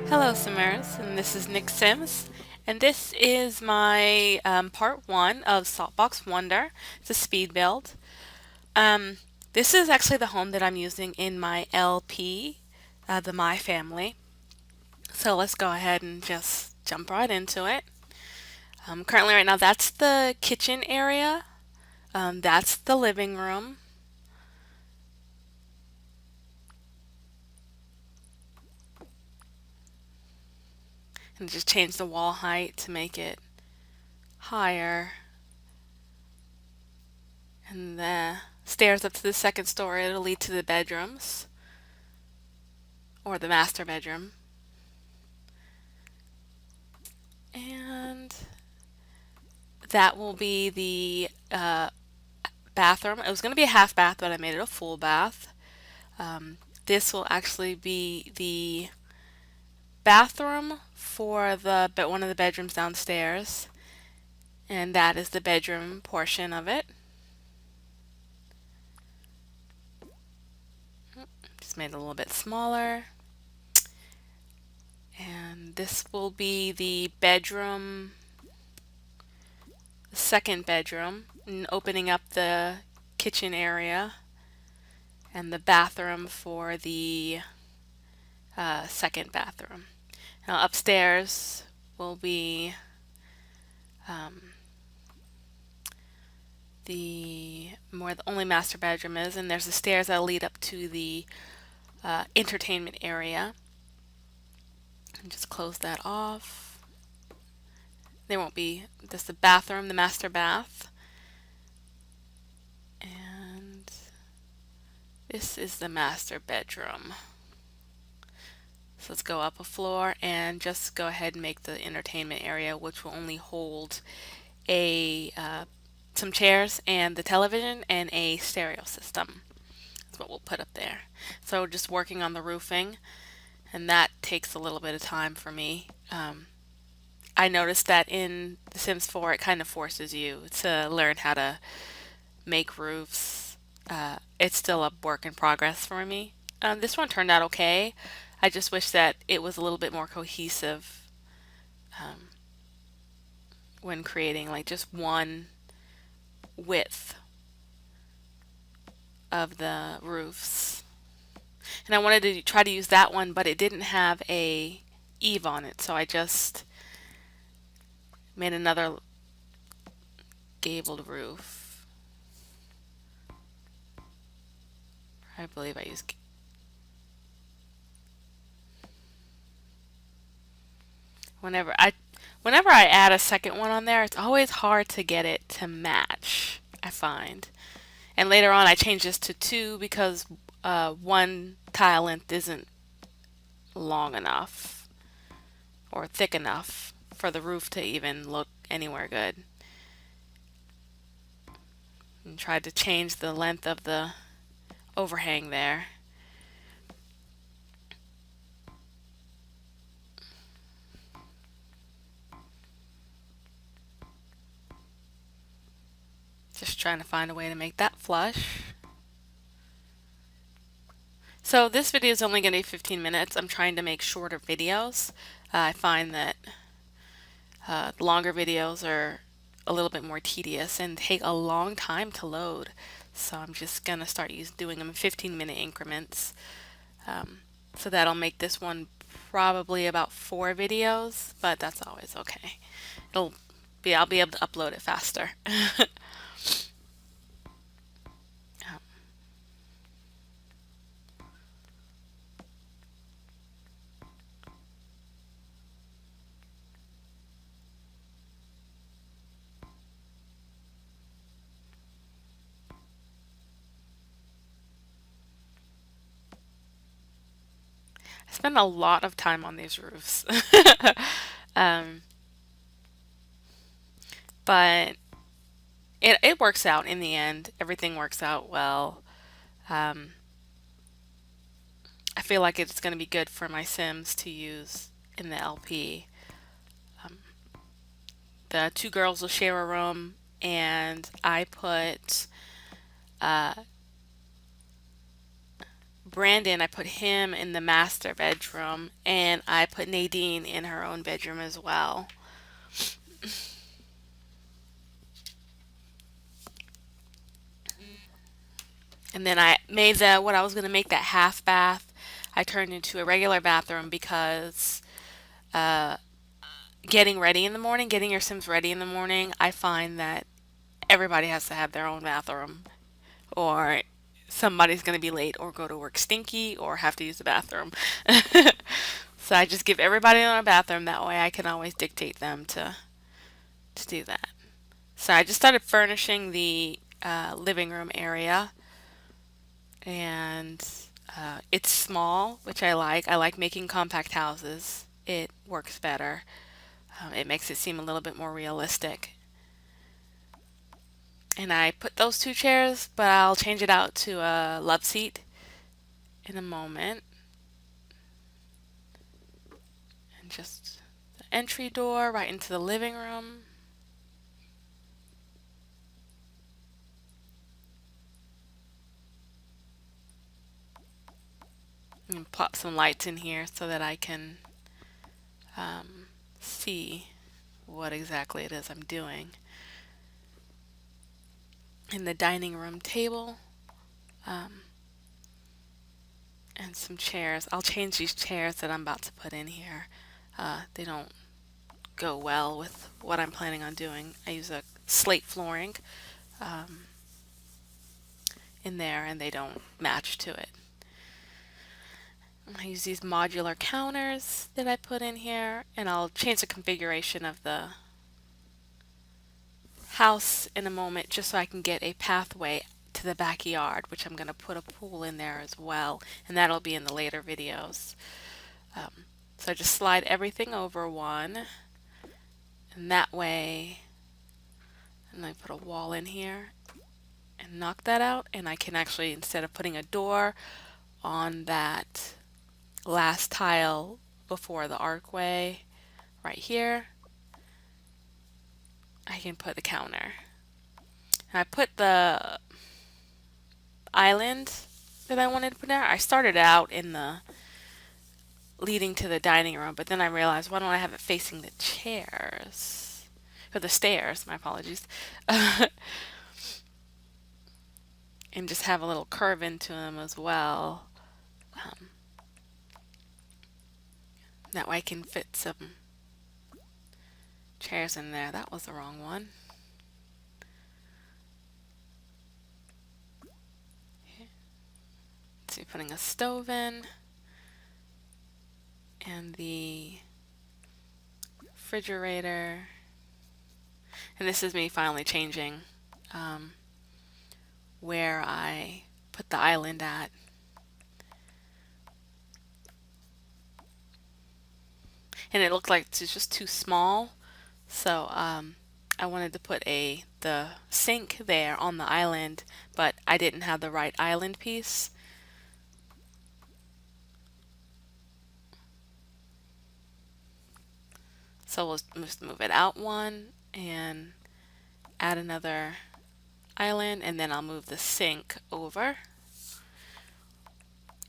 Hello, Simmers, and this is Nick Sims, and this is my part one of Saltbox Wonder. It's a speed build. Um, this is actually the home that I'm using in my LP, the My Family. So let's go ahead and just jump right into it. Currently, right now, that's the kitchen area. That's the living room. And just change the wall height to make it higher. And the stairs up to the second story, it'll lead to the bedrooms or the master bedroom. And that will be the bathroom. It was going to be a half bath, but I made it a full bath. This will actually be the bathroom for the one of the bedrooms downstairs, and that is the bedroom portion of it. Just made it a little bit smaller. And this will be the bedroom, the second bedroom, and opening up the kitchen area, and the bathroom for the second bathroom. Now upstairs will be the only master bedroom is, and there's the stairs that lead up to the entertainment area. And just close that off. There won't be just the bathroom, the master bath, and this is the master bedroom. So let's go up a floor and just go ahead and make the entertainment area, which will only hold a some chairs and the television and a stereo system. That's what we'll put up there. So just working on the roofing, and that takes a little bit of time for me. I noticed that in The Sims 4, it kind of forces you to learn how to make roofs. It's still a work in progress for me. This one turned out okay. I just wish that it was a little bit more cohesive when creating like just one width of the roofs. And I wanted to try to use that one, but it didn't have a eave on it, so I just made another gabled roof. I believe I used whenever I whenever I add a second one on there, it's always hard to get it to match, I find. And later on I changed this to two because one tile length isn't long enough or thick enough for the roof to even look anywhere good. And tried to change the length of the overhang there. Just trying to find a way to make that flush. So this video is only going to be 15 minutes. I'm trying to make shorter videos. I find that longer videos are a little bit more tedious and take a long time to load. So I'm just going to start doing them in 15-minute increments. So that'll make this one probably about 4 videos, but that's always okay. I'll be able to upload it faster. I spend a lot of time on these roofs. um, but it works out in the end. Everything works out well. Um, I feel like it's going to be good for my Sims to use in the LP. The two girls will share a room, and I put Brandon, I put him in the master bedroom, and I put Nadine in her own bedroom as well. And then I made what I was going to make that half bath, I turned into a regular bathroom because uh, getting ready in the morning, getting your Sims ready in the morning, I find that everybody has to have their own bathroom, or somebody's going to be late or go to work stinky or have to use the bathroom. So I just give everybody in a bathroom. That way I can always dictate them to do that. So I just started furnishing the living room area, and it's small, which I like. I like making compact houses. It works better. It makes it seem a little bit more realistic. And I put those two chairs, but I'll change it out to a love seat in a moment. And just the entry door right into the living room. And pop some lights in here so that I can see what exactly it is I'm doing. In the dining room table, and some chairs. I'll change these chairs that I'm about to put in here. They don't go well with what I'm planning on doing. I use a slate flooring in there, and they don't match to it. I use these modular counters that I put in here, and I'll change the configuration of the house in a moment just so I can get a pathway to the backyard, which I'm going to put a pool in there as well, and that'll be in the later videos. So I just slide everything over one, and that way, and I put a wall in here and knock that out, and I can actually, instead of putting a door on that last tile before the archway right here, I can put the counter. And I put the island that I wanted to put there. I started out in the leading to the dining room, but then I realized, why don't I have it facing the chairs? Or the stairs, my apologies. And just have a little curve into them as well. That way I can fit some chairs in there. That was the wrong one. So putting a stove in, and the refrigerator. And this is me finally changing where I put the island at. And it looked like it's just too small, so I wanted to put the sink there on the island, but I didn't have the right island piece. So we'll just move it out one and add another island, and then I'll move the sink over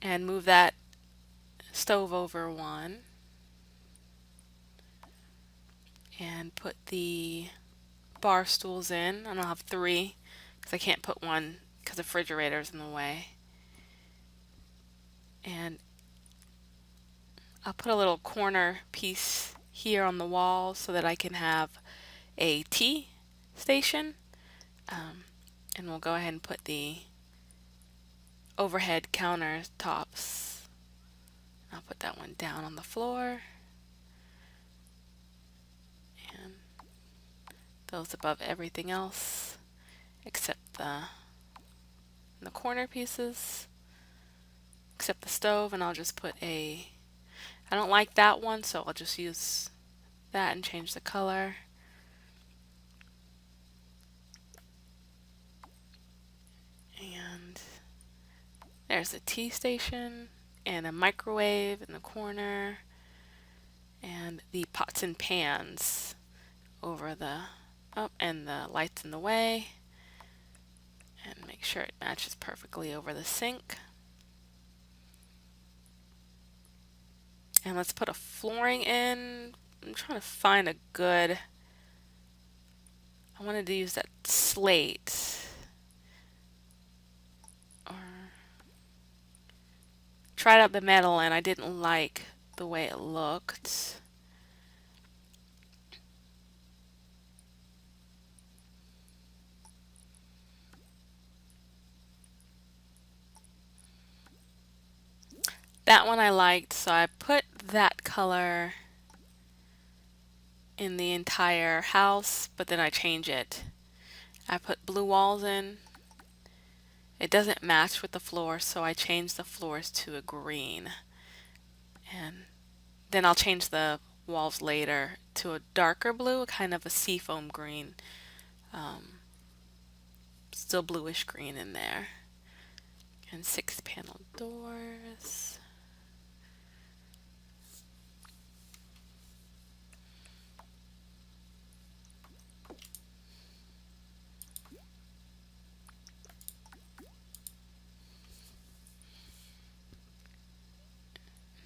and move that stove over one, and put the bar stools in, and I'll have three because I can't put one because the refrigerator's in the way. And I'll put a little corner piece here on the wall so that I can have a tea station. And we'll go ahead and put the overhead countertops. I'll put that one down on the floor. And those above everything else except the corner pieces, except the stove. And I'll just put I don't like that one, so I'll just use that and change the color. And there's a tea station and a microwave in the corner, and the pots and pans over and the lights in the way, and make sure it matches perfectly over the sink. And let's put a flooring in. I'm trying to find a good, I wanted to use that slate. Or tried out the metal and I didn't like the way it looked. That one I liked, so I put that color in the entire house, but then I change it. I put blue walls in. It doesn't match with the floor, so I changed the floors to a green. And then I'll change the walls later to a darker blue, kind of a seafoam green. Still bluish green in there. And 6-panel doors.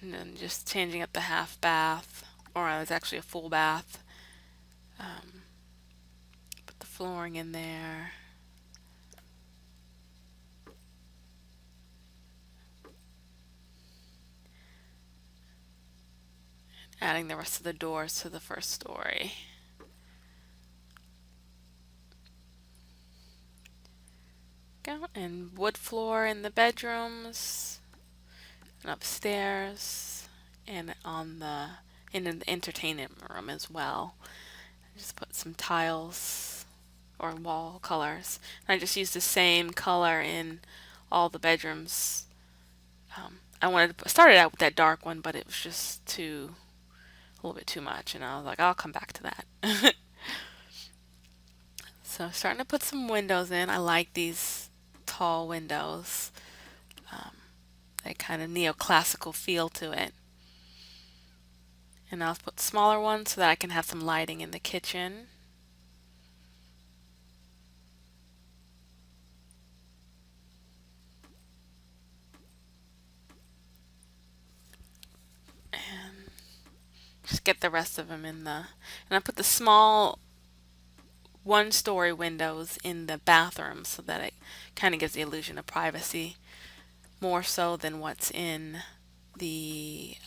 And then just changing up the half bath, or it's actually a full bath. Put the flooring in there. Adding the rest of the doors to the first story. Go and wood floor in the bedrooms and upstairs and on the in the entertainment room as well. Just put some tiles or wall colors. And I just used the same color in all the bedrooms. I wanted to started out with that dark one, but it was just a little bit too much, and I was like, I'll come back to that. So starting to put some windows in. I like these tall windows. They kind of neoclassical feel to it. And I'll put smaller ones so that I can have some lighting in the kitchen. And just get the rest of them in the, and I put the small 1-story windows in the bathroom so that it kind of gives the illusion of privacy more so than what's in the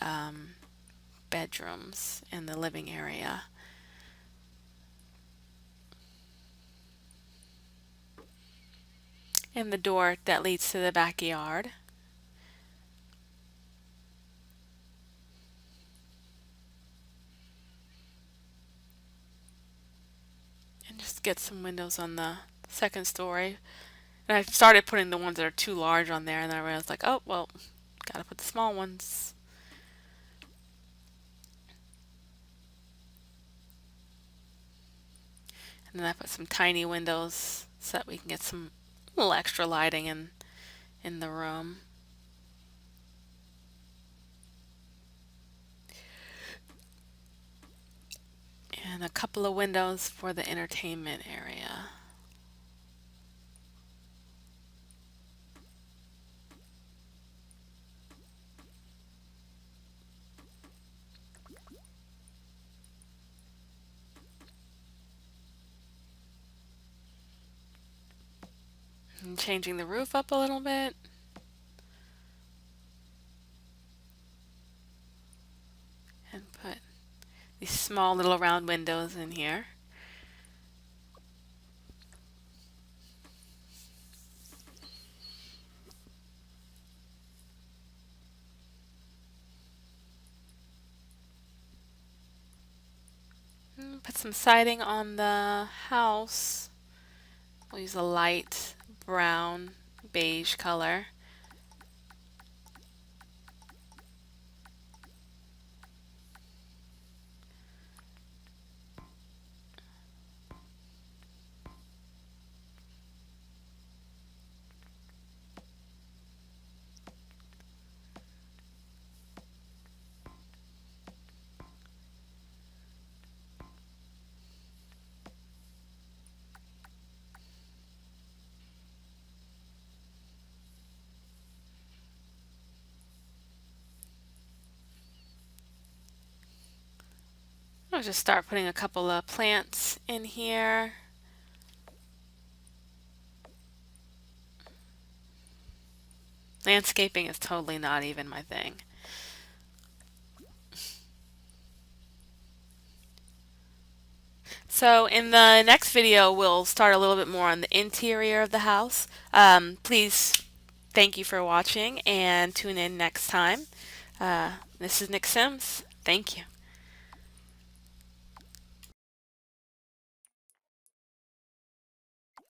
bedrooms and the living area. And the door that leads to the backyard. And just get some windows on the second story. And I started putting the ones that are too large on there, and then I realized, like, oh, well, gotta put the small ones. And then I put some tiny windows so that we can get some little extra lighting in the room. And a couple of windows for the entertainment area. And changing the roof up a little bit. And put these small little round windows in here. Put some siding on the house. We'll use a light brown beige color. I'll just start putting a couple of plants in here. Landscaping is totally not even my thing. So in the next video, we'll start a little bit more on the interior of the house. Please thank you for watching and tune in next time. This is Nick Sims. Thank you.